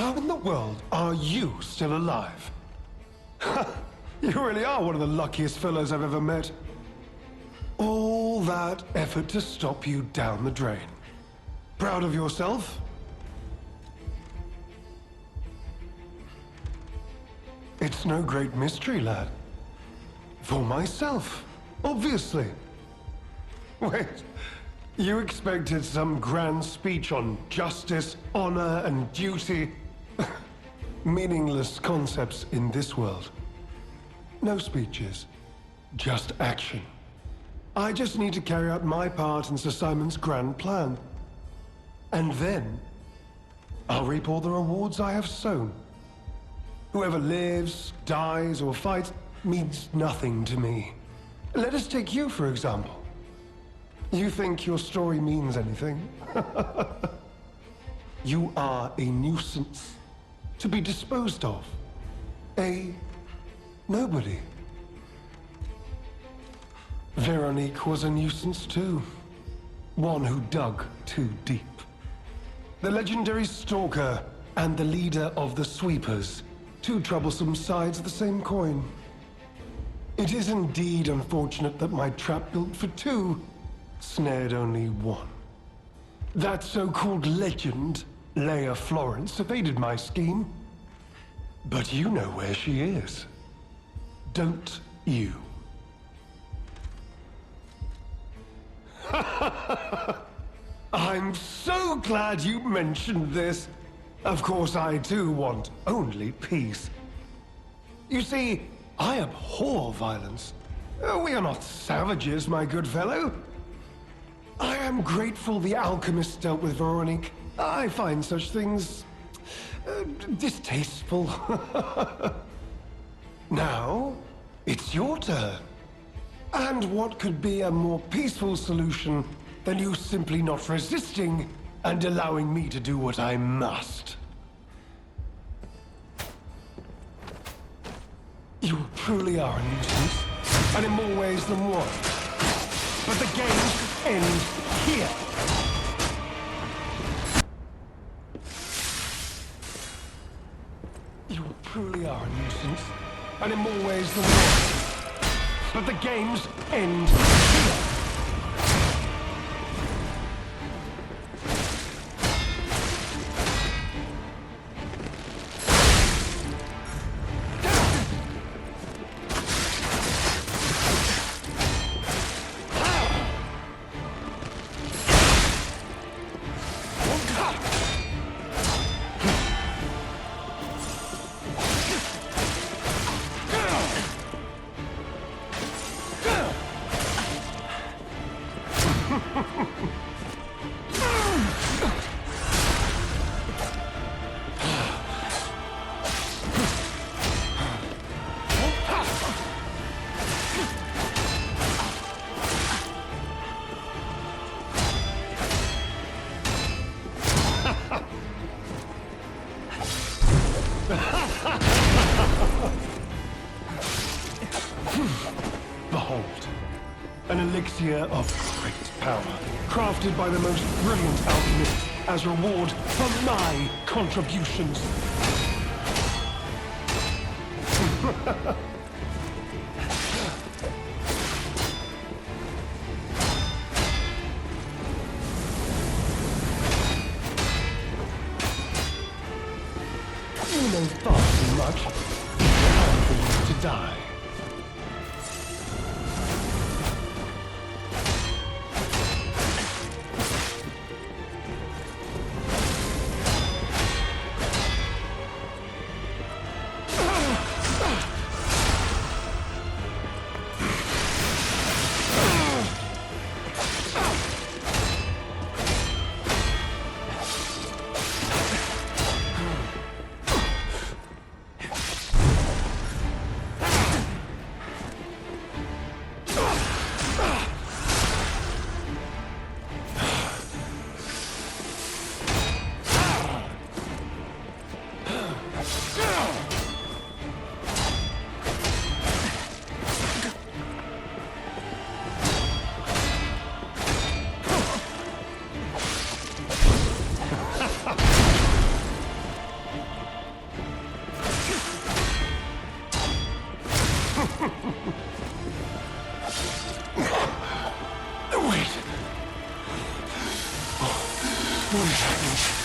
How in the world are you still alive? You really are one of the luckiest fellows I've ever met. All that effort to stop you down the drain. Proud of yourself? It's no great mystery, lad. For myself, obviously. Wait, you expected some grand speech on justice, honor, and duty? Meaningless concepts in this world. No speeches, just action. I just need to carry out my part in Sir Simon's grand plan. And then, I'll reap all the rewards I have sown. Whoever lives, dies, or fights means nothing to me. Let us take you, for example. You think your story means anything? You are a nuisance, to be disposed of. A nobody. Veronique was a nuisance too. One who dug too deep. The legendary stalker and the leader of the sweepers. Two troublesome sides of the same coin. It is indeed unfortunate that my trap built for two snared only one. That so-called legend, Leia Florence, evaded my scheme. But you know where she is. Don't you? I'm so glad you mentioned this. Of course, I too want only peace. You see, I abhor violence. We are not savages, my good fellow. I am grateful the Alchemists dealt with Veronique. I find such things distasteful. Now, it's your turn. And what could be a more peaceful solution than you simply not resisting and allowing me to do what I must? You truly are a nuisance, and in more ways than one. But the games end here. You truly are a nuisance, and in more ways than one. But the games end here. Behold, an elixir of great power, crafted by the most brilliant alchemists as reward for my contributions. You know far too much. It's time for you to die. What is happening?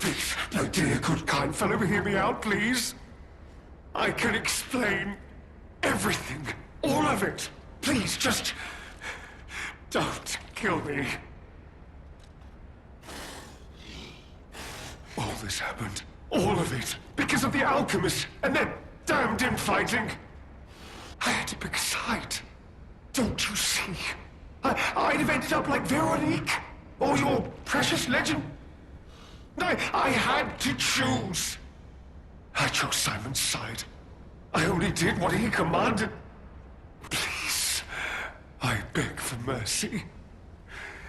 Please, my dear, good, kind fellow, hear me out, please. I can explain everything, all of it. Please, just don't kill me. All this happened, all of it, because of the Alchemists and their damned infighting. I had to pick a side. Don't you see? I'd have ended up like Veronique, or your precious legend. I had to choose. I chose Simon's side. I only did what he commanded. Please, I beg for mercy.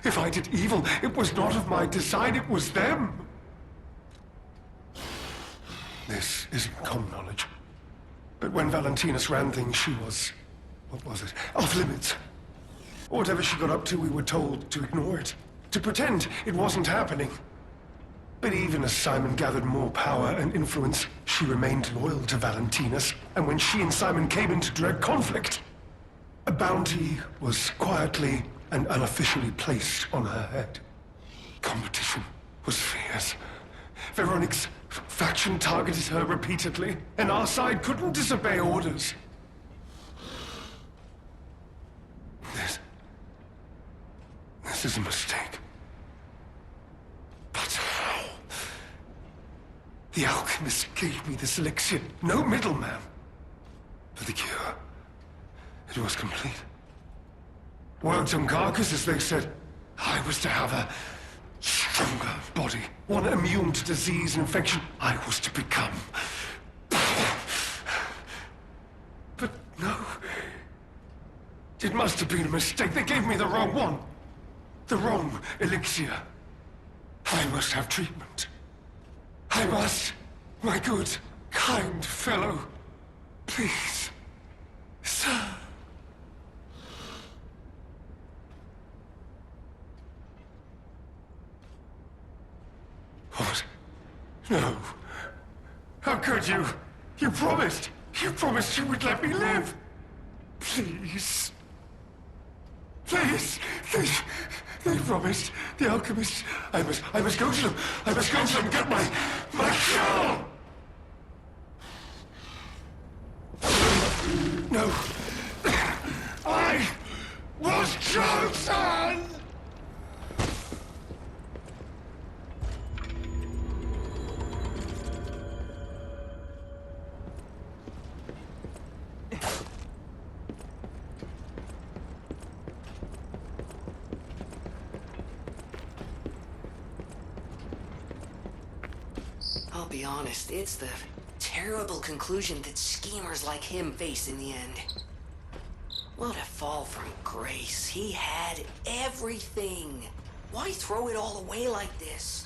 If I did evil, it was not of my design, it was them. This isn't common knowledge. But when Valentinus ran things, she was... what was it? Off limits. Whatever she got up to, we were told to ignore it. To pretend it wasn't happening. But even as Simon gathered more power and influence, she remained loyal to Valentinus. And when she and Simon came into direct conflict, a bounty was quietly and unofficially placed on her head. Competition was fierce. Veronique's faction targeted her repeatedly, and our side couldn't disobey orders. This is a mistake. But how? The Alchemists gave me this elixir, no middleman. For the cure, it was complete. Worked on carcasses, they said. I was to have a stronger body, one immune to disease and infection. I was to become. But no. It must have been a mistake. They gave me the wrong one. The wrong elixir. I must have treatment. I must. My good, kind fellow. Please. Sir. What? No. How could you? You promised. You promised you would let me live. Please. Please. They promised. The Alchemists. I must go to them. I must go to them and get my cure! No. I was chosen! I'll be honest, it's the terrible conclusion that schemers like him face in the end. What a fall from grace. He had everything. Why throw it all away like this?